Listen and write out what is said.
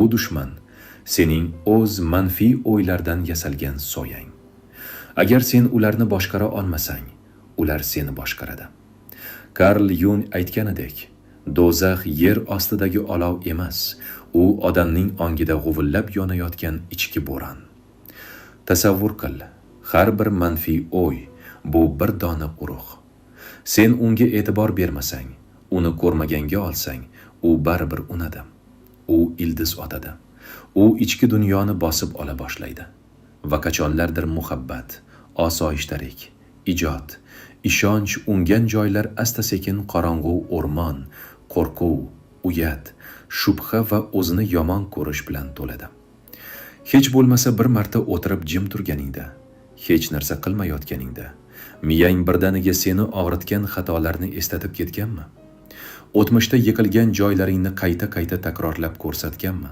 Bu dushman sening o'z manfiy o'ylardan yasalgan soyang. Agar sen ularni boshqara olmasang, ular seni boshqaradi. Karl Jung aytganidek, do'zax yer ostidagi olov emas, u odamning ongida g'uvillab yonayotgan ichki bo'ron. Tasavvur qil, har bir manfiy o'y bu bir dona urug'. Sen unga e'tibor bermasang, uni ko'rmaganga olsang, u baribir unadi. U ildiz otadi. U ichki dunyoni bosib ola boshlaydi. Va qachonlardir muhabbat, osoyishtalik, ijod, ishonch ungan joylar asta-sekin qorong'u o'rmon, qo'rquv, uyat, shubha va o'zini yomon ko'rish bilan to'ladi. Hech bo'lmasa bir marta o'tirib jim turganingda, hech narsa qilmayotganingda, miyang birdaniga seni og'ritgan xatolarni eslatib ketganmi? O'tmishda yiqilgan joylaringni qayta-qayta takrorlab ko'rsatganmi?